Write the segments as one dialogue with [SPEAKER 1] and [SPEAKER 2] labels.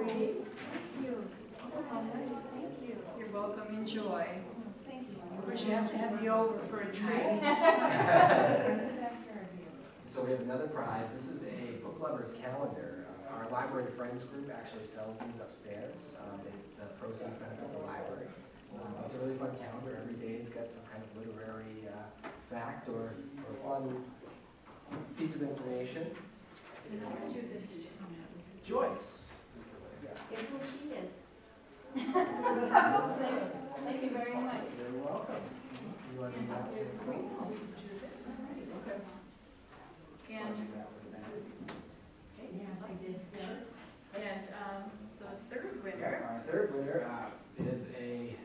[SPEAKER 1] you. Oh, nice, thank you. You're welcome, enjoy. Thank you. I wish you have to have me over for a treat.
[SPEAKER 2] So we have another prize. This is a book lover's calendar. Our library friends group actually sells these upstairs. The proceeds benefit the library. It's a really fun calendar. Every day's got some kind of literary fact or fun piece of information.
[SPEAKER 1] And I want to do this to
[SPEAKER 2] Joyce.
[SPEAKER 1] Guess who she is? Thank you very much.
[SPEAKER 2] You're welcome. You want to do that?
[SPEAKER 1] We can do this.
[SPEAKER 2] Okay.
[SPEAKER 1] And yeah, I did. And the third winner.
[SPEAKER 2] Our third winner is a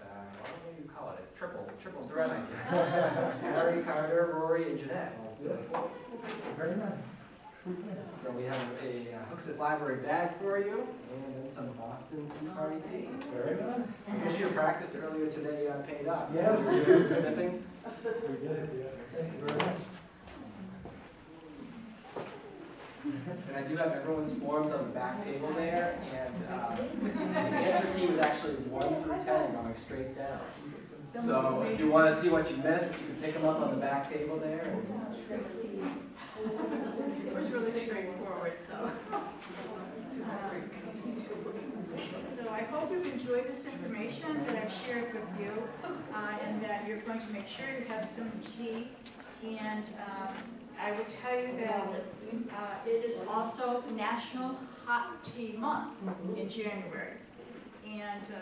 [SPEAKER 2] what do you call it? Triple threat. Harry, Carter, Rory, and Jeanette. Very nice. So we have a Hooksett Library bag for you, and then some Boston Tea Party tea. Very good. I guess your practice earlier today paid off.
[SPEAKER 3] Yes.
[SPEAKER 2] So you did some sniffing.
[SPEAKER 3] We did, yeah. Thank you very much.
[SPEAKER 2] And I do have everyone's forms on the back table there, and the answer key was actually 1 through 10 going straight down. So if you want to see what you missed, you can pick them up on the back table there.
[SPEAKER 1] It was really straightforward, so. So I hope you've enjoyed this information that I've shared with you, and that you're going to make sure you have some tea. And I will tell you that it is also National Hot Tea Month in January. And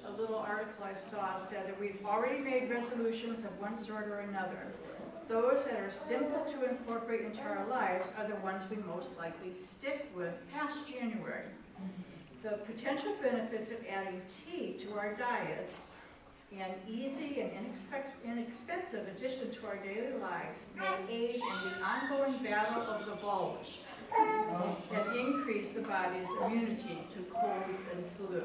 [SPEAKER 1] a little article I saw said that we've already made resolutions of one sort or another. Those that are simple to incorporate into our lives are the ones we most likely stick with past January. The potential benefits of adding tea to our diets, an easy and inexpensive addition to our daily lives, may aid in the ongoing battle of the bulge and increase the body's immunity to colds and flu.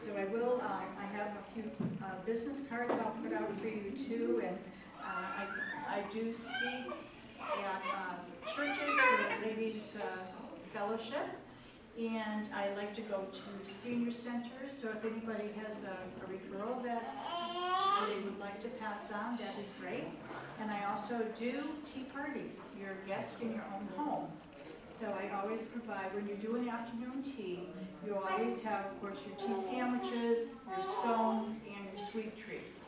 [SPEAKER 1] So I have a few business cards I'll put out for you too, and I do speak at churches for the Ladies Fellowship, and I like to go to senior centers, so if anybody has a referral that they would like to pass on, that'd be great. And I also do tea parties, your guest in your own home. So I always provide, when you're doing afternoon tea, you always have, of course, your tea sandwiches, your scones, and your sweet treats.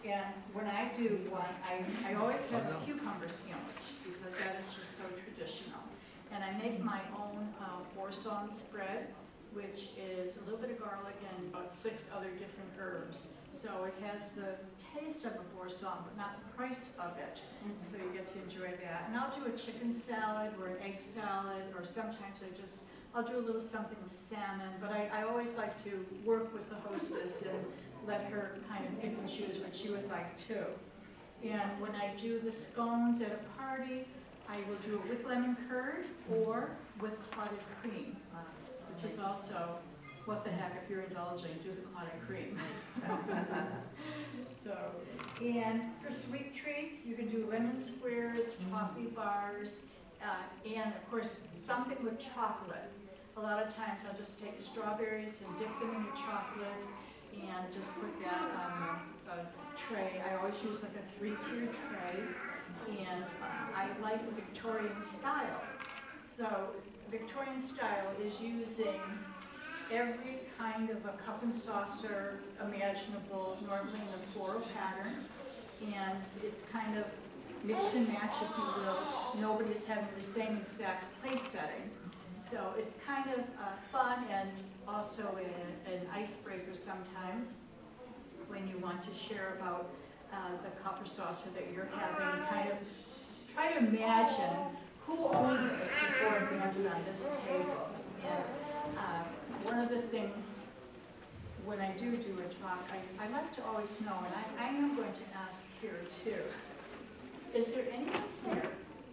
[SPEAKER 1] And when I do one, I always have a cucumber sandwich, because that is just so traditional. And I make my own boursin spread, which is a little bit of garlic and about 6 other different herbs. So it has the taste of a boursin, but not the price of it. So you get to enjoy that. And I'll do a chicken salad or an egg salad, or sometimes I'll do a little something with salmon. But I always like to work with the hostess and let her kind of pick and choose what she would like too. And when I do the scones at a party, I will do it with lemon curd or with clotted cream, which is also, what the heck, if you're indulging, do the clotted cream. So, and for sweet treats, you can do lemon squares, toffee bars, and of course, something with chocolate. A lot of times I'll just take strawberries and dip them in the chocolate and just put that on a tray. I always use like a 3-tier tray, and I like the Victorian style. So Victorian style is using every kind of a cup and saucer imaginable, normally in a floral pattern, and it's kind of mix and match, if you will. Nobody's having the same exact place setting. So it's kind of fun, and also an icebreaker sometimes when you want to share about the cup or saucer that you're having. Kind of try to imagine who owned this before it landed on this table. And one of the things when I do a talk, I like to always know, and I am going to ask here too, is there anyone here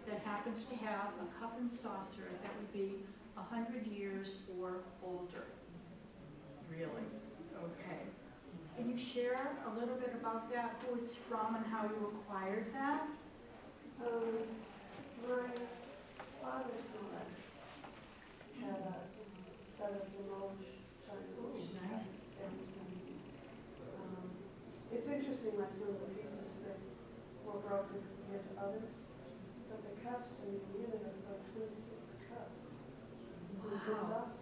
[SPEAKER 1] that happens to have a cup and saucer that would be 100 years or older? Really? Okay. Can you share a little bit about that, who it's from and how you acquired that?
[SPEAKER 4] My father's mother had a out of the knowledge side.
[SPEAKER 1] Nice.
[SPEAKER 4] It's interesting, like some of the pieces that were broken compared to others, but the cups in the unit are about 26 cups. With exhausts.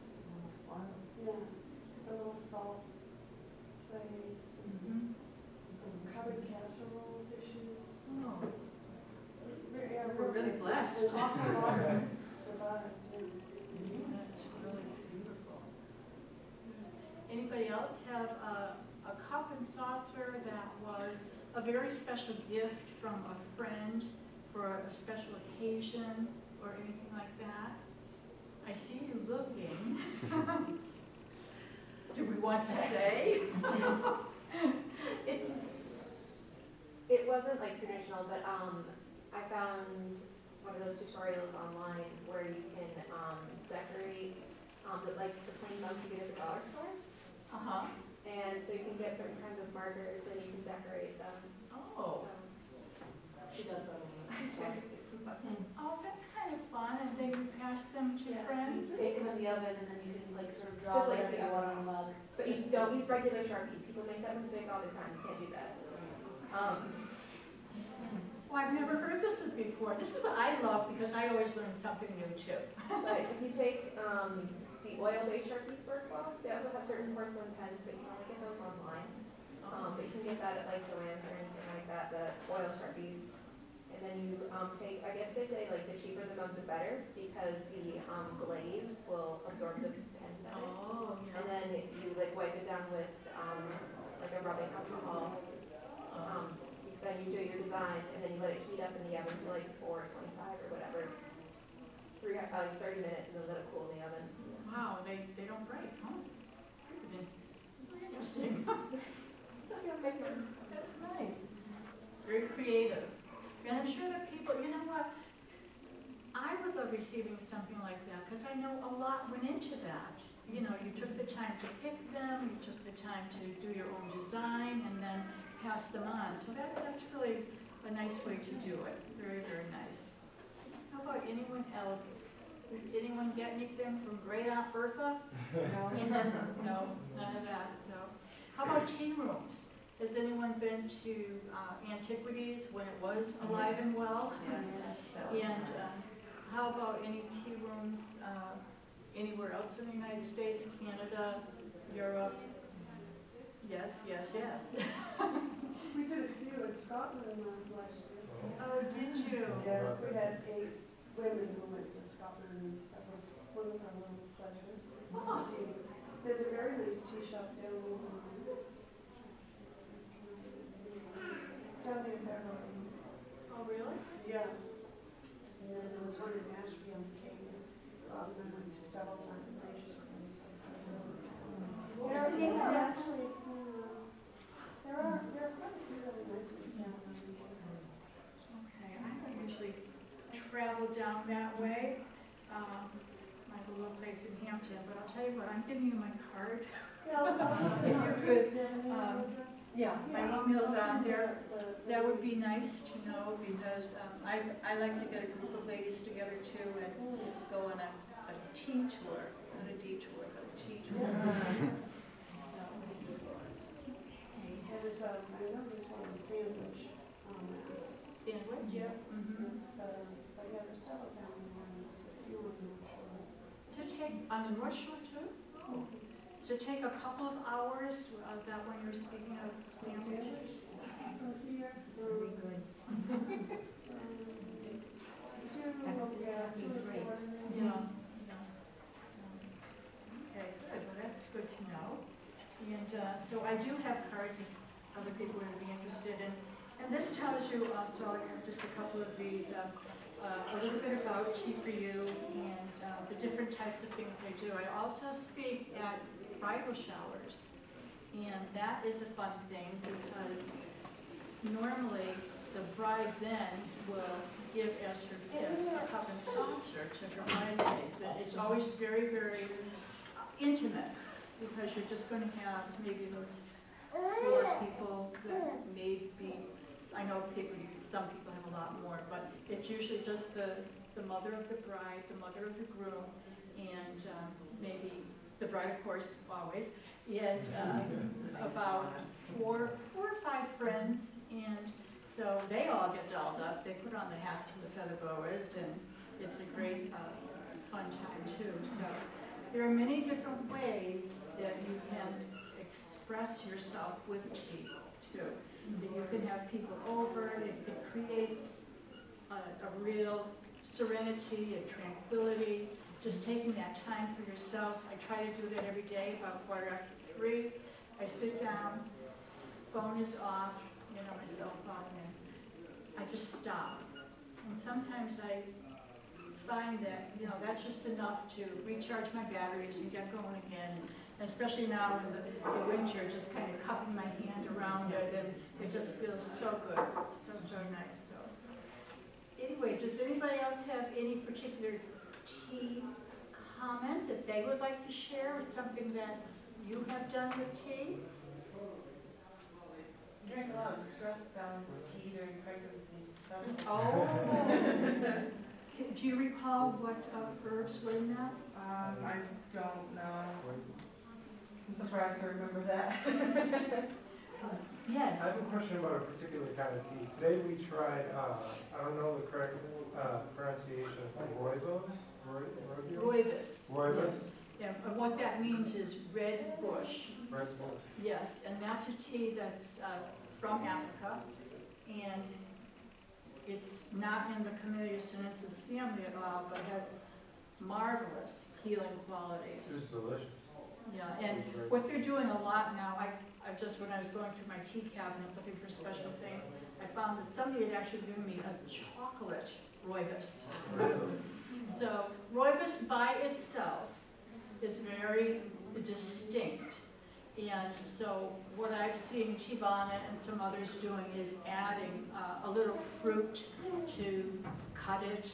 [SPEAKER 3] Wow.
[SPEAKER 4] Yeah, the little salt plates,
[SPEAKER 1] Mhm.
[SPEAKER 4] covered casserole dishes.
[SPEAKER 1] Oh,
[SPEAKER 4] Yeah,
[SPEAKER 1] We're really blessed.
[SPEAKER 4] An awful lot of it survived, too.
[SPEAKER 1] that's really beautiful. Anybody else have a cup and saucer that was a very special gift from a friend for a special occasion or anything like that? I see you looking. Do we want to say?
[SPEAKER 5] It wasn't like traditional, but I found one of those tutorials online where you can decorate the plain mugs you get at the dollar store.
[SPEAKER 1] Uh-huh.
[SPEAKER 5] And so you can get certain kinds of markers and you can decorate them.
[SPEAKER 1] Oh.
[SPEAKER 5] She does that
[SPEAKER 1] Oh, that's kind of fun, and then you pass them to friends?
[SPEAKER 6] You take them in the oven and then you can like sort of draw
[SPEAKER 5] Just like
[SPEAKER 6] whatever
[SPEAKER 5] the
[SPEAKER 6] you want on the mug.
[SPEAKER 5] But you don't use regular Sharpies. People make that mistake all the time. You can't do that.
[SPEAKER 1] Well, I've never heard this before. This is what I love because I always learn something new too.
[SPEAKER 5] But if you take the oil-based Sharpies work well, they also have certain porcelain pens, but you can only get those online. But you can get that at like Joann's or anything like that, the oil Sharpies. And then you take, I guess they say like the cheaper the mug the better because the glaze will absorb the pen better.
[SPEAKER 1] Oh,
[SPEAKER 5] And
[SPEAKER 1] yeah.
[SPEAKER 5] then you like wipe it down with like a rubbing alcohol. Then you do your design and then you let it heat up in the oven to like 425 or whatever. 30 minutes and then let it cool in the oven.
[SPEAKER 1] Wow, they don't break, huh? Very interesting. That's nice. Very creative. And I'm sure that people, you know what? I would love receiving something like that because I know a lot went into that. You know, you took the time to pick them, you took the time to do your own design and then pass them on. So that's really a nice way to do it. Very, very nice. How about anyone else? Did anyone get anything from Great Aunt Bertha? No, none of that. So, how about tea rooms? Has anyone been to Antiquities when it was alive and well?
[SPEAKER 6] Yes.
[SPEAKER 1] And how about any tea rooms anywhere else in the United States, Canada, Europe? Yes, yes, yes.
[SPEAKER 4] We did a few in Scotland last year.
[SPEAKER 1] Oh, did you?
[SPEAKER 4] Yeah, we had 8 women who went to Scotland. That was one of our little pleasures.
[SPEAKER 1] Oh.
[SPEAKER 4] There's a very nice tea shop down near Beverly.
[SPEAKER 1] Oh, really?
[SPEAKER 4] Yeah. And then there was one in Ashby on Cape. Rob and I went to several times. And they just couldn't there are actually, there are quite a few really nice ones down there.
[SPEAKER 1] Okay, I don't usually travel down that way. I have a little place in Hampton, but I'll tell you what, I'm giving you my card. If you could, yeah, my email's on there. That would be nice to know because I like to get a group of ladies together too and go on a tea tour, not a detour, but a tea tour.
[SPEAKER 4] I know there's one in Sandwich.
[SPEAKER 1] Sandwich?
[SPEAKER 4] Yeah.
[SPEAKER 1] Mm-hmm.
[SPEAKER 4] But yeah, there's several down there. There's a few on the shore.
[SPEAKER 1] Does it take, on the North Shore too? Oh. Does it take a couple of hours, that when you're speaking of Sandwich?
[SPEAKER 4] From here.
[SPEAKER 6] Very good.
[SPEAKER 1] Yeah. Okay, good. Well, that's good to know. And so I do have cards if other people would be interested in. And this tells you also, just a couple of these, a little bit about Tea for You and the different types of things they do. I also speak at bridal showers. And that is a fun thing because normally the bride then will give as her gift a cup and saucer to her bridesmaids. And it's always very, very intimate because you're just going to have maybe those 4 people that may be, I know some people have a lot more, but it's usually just the mother of the bride, the mother of the groom, and maybe the bride, of course, always, and about four or five friends, and so they all get dolled up. They put on the hats and the feather boas, and it's a great fun time too. So there are many different ways that you can express yourself with tea too. That you can have people over. It creates a real serenity and tranquility. Just taking that time for yourself. I try to do that every day, about 3:15. I sit down, phone is off, you know, my cell phone, and I just stop. And sometimes I find that, you know, that's just enough to recharge my batteries and get going again. And especially now in the winter, just kind of cupping my hand around it, and it just feels so good, so nice. So anyway, does anybody else have any particular tea comment that they would like to share, or something that you have done with tea?
[SPEAKER 6] Drink a lot of stress balance tea during pregnancy.
[SPEAKER 1] Oh. Do you recall what herbs were in that?
[SPEAKER 6] I don't know. I'm surprised to remember that.
[SPEAKER 1] Yes.
[SPEAKER 3] I have a question about a particular kind of tea. Today we tried, I don't know the correct pronunciation, rooibos?
[SPEAKER 1] Rooibos.
[SPEAKER 3] Rooibos?
[SPEAKER 1] Yeah, and what that means is red bush.
[SPEAKER 3] Red bush.
[SPEAKER 1] Yes, and that's a tea that's from Africa, and it's not in the Camellia sinensis family at all, but has marvelous healing qualities.
[SPEAKER 3] It was delicious.
[SPEAKER 1] Yeah, and what they're doing a lot now, I just, when I was going through my tea cabinet looking for special things, I found that somebody had actually given me a chocolate rooibos.
[SPEAKER 3] Really?
[SPEAKER 1] So rooibos by itself is very distinct. And so what I've seen Tivana and some others doing is adding a little fruit to cut it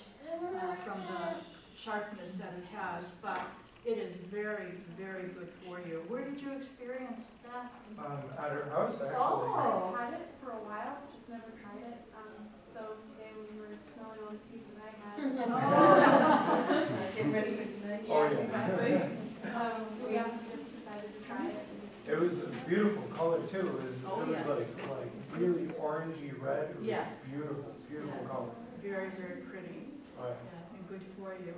[SPEAKER 1] from the sharpness that it has. But it is very, very good for you. Where did you experience that?
[SPEAKER 3] At her house, actually.
[SPEAKER 1] Oh.
[SPEAKER 7] I've had it for a while, just never tried it. So today when we were smelling all the teas that I had.
[SPEAKER 6] Getting ready for tonight.
[SPEAKER 3] Oh, yeah.
[SPEAKER 7] Exactly. We just decided to try it.
[SPEAKER 3] It was a beautiful color too. It was,
[SPEAKER 1] Oh,
[SPEAKER 3] it was
[SPEAKER 1] yeah.
[SPEAKER 3] like really orangey red. It was
[SPEAKER 1] Yes.
[SPEAKER 3] beautiful, beautiful
[SPEAKER 1] Yes.
[SPEAKER 3] color.
[SPEAKER 1] Very, very pretty.
[SPEAKER 3] Right.
[SPEAKER 1] Yeah, and good for you.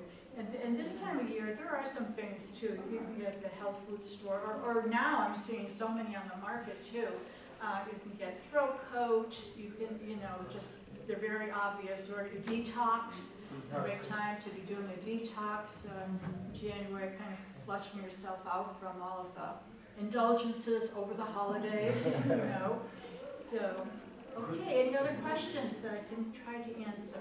[SPEAKER 1] And this time of year, there are some things too. You can get at the health food store, or now I'm seeing so many on the market too. You can get throat coat. You can, you know, just they're very obvious. Or detox. A great time to be doing a detox. January, kind of flushing yourself out from all of the indulgences over the holidays. You know. So, okay. Any other questions that I can try to answer?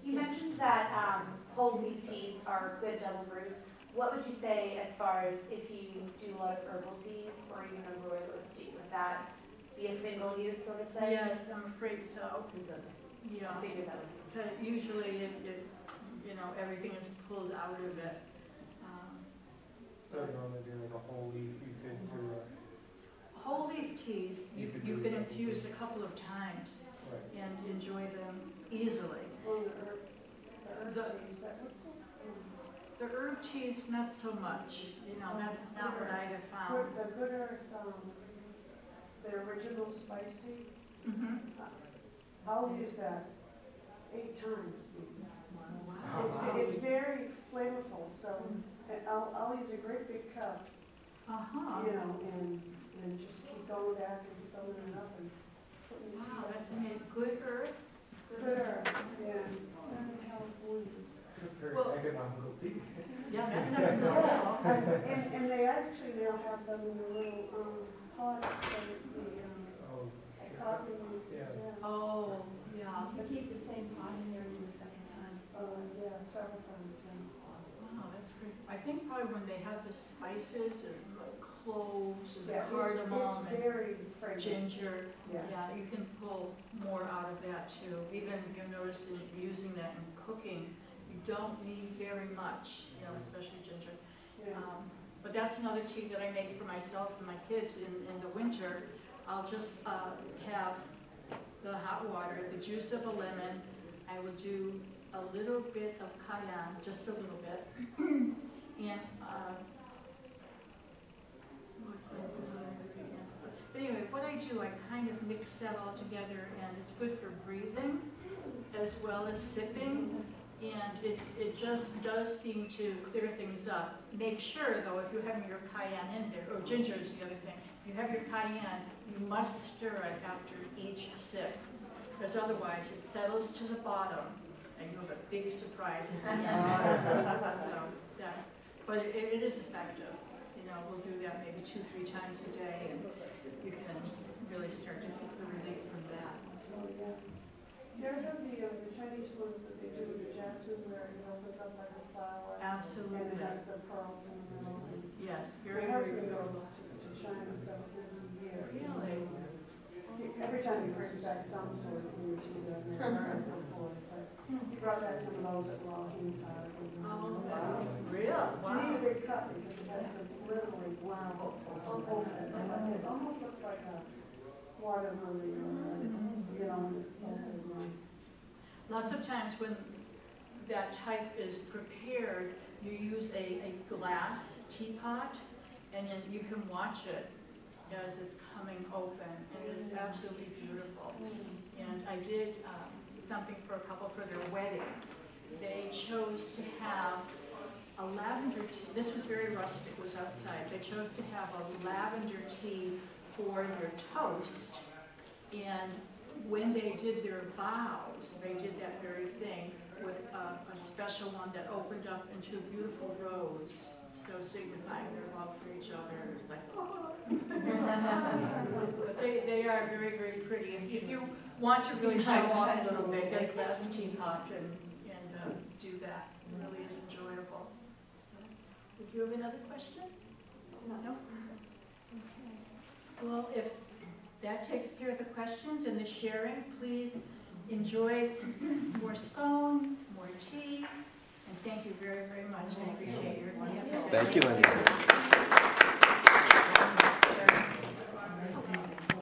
[SPEAKER 8] You mentioned that whole wheat teas are good double brews. What would you say as far as if you do a lot of herbal teas or even a rooibos tea? Would that be a single use sort of thing?
[SPEAKER 1] Yes, I'm afraid so. Yeah.
[SPEAKER 8] I figured that was.
[SPEAKER 1] But usually, you know, everything is pulled out of it.
[SPEAKER 3] So you normally do like a whole leaf. You could do
[SPEAKER 1] Whole leaf teas, you can infuse a couple of times
[SPEAKER 3] right.
[SPEAKER 1] and enjoy them easily.
[SPEAKER 4] Well, the herb teas, that what's so?
[SPEAKER 1] The herb teas, not so much. You know, that's not what I have found.
[SPEAKER 4] The good earth, the original spicy,
[SPEAKER 1] Mm-hmm.
[SPEAKER 4] I'll use that 8 times.
[SPEAKER 1] Wow.
[SPEAKER 4] It's very flavorful, so I'll use a great big cup,
[SPEAKER 1] Uh-huh.
[SPEAKER 4] you know, and just keep going back and filling it up and putting it
[SPEAKER 1] Wow,
[SPEAKER 4] in.
[SPEAKER 1] that's amazing. Good earth?
[SPEAKER 4] Good earth, yeah. In California.
[SPEAKER 3] Very
[SPEAKER 1] Well-
[SPEAKER 3] economical tea.
[SPEAKER 1] Yeah, that's up
[SPEAKER 4] And they actually now have them in the little pots for the
[SPEAKER 3] Oh,
[SPEAKER 4] coffee.
[SPEAKER 3] yeah.
[SPEAKER 1] Oh, yeah.
[SPEAKER 6] You keep the same pot in there the second time.
[SPEAKER 4] Yeah, several times, yeah.
[SPEAKER 1] Wow, that's great. I think probably when they have the spices and like cloves and
[SPEAKER 4] Yeah,
[SPEAKER 1] cardamom
[SPEAKER 4] it's
[SPEAKER 1] and
[SPEAKER 4] very fragrant.
[SPEAKER 1] ginger,
[SPEAKER 4] Yeah.
[SPEAKER 1] yeah, you can pull more out of that too. Even you notice in using that in cooking, you don't need very much, you know, especially ginger.
[SPEAKER 4] Yeah.
[SPEAKER 1] But that's another tea that I make for myself and my kids in the winter. I'll just have the hot water, the juice of a lemon. I will do a little bit of cayenne, just a little bit, and to, I kind of mix that all together, and it's good for breathing as well as sipping. And it just does seem to clear things up. Make sure, though, if you're having your cayenne in there, or ginger is the other thing, if you have your cayenne, you must stir it after each sip, because otherwise it settles to the bottom, and you have a big surprise at the end. So, yeah. But it is effective. You know, we'll do that maybe 2-3 times a day, and you can really start to feel the relief from that.
[SPEAKER 4] Oh, yeah. You ever done the Chinese ones that they do with the jasmine where it opens up like a flower?
[SPEAKER 1] Absolutely.
[SPEAKER 4] And it has the pearls in the middle. And
[SPEAKER 1] Yes, very,
[SPEAKER 4] my
[SPEAKER 1] very
[SPEAKER 4] husband
[SPEAKER 1] good.
[SPEAKER 4] goes to China 7 times a year.
[SPEAKER 1] Really?
[SPEAKER 4] Every time he brings back some sort of food to them, they're very before. But he brought back some of those that were all heme tart.
[SPEAKER 1] Oh, wow. Real?
[SPEAKER 4] You
[SPEAKER 1] Wow.
[SPEAKER 4] need a big cup because it has to literally open it. It almost looks like a watermelon, you know, when it's open.
[SPEAKER 1] Lots of times when that type is prepared, you use a glass teapot, and then you can watch it as it's coming open, and it's absolutely beautiful. And I did something for a couple for their wedding. They chose to have a lavender tea. This was very rustic, it was outside. They chose to have a lavender tea for their toast, and when they did their vows, they did that very thing with a special one that opened up into a beautiful rose, so signifying their love for each other. It's like, oh. But they are very, very pretty. And if you want to really show off a little bit, get a glass teapot and do that. It really is enjoyable. So, did you have another question? No? Okay. Well, if that takes care of the questions and the sharing, please enjoy more scones, more tea, and thank you very, very much. I appreciate your time.
[SPEAKER 9] Thank you, Lynda.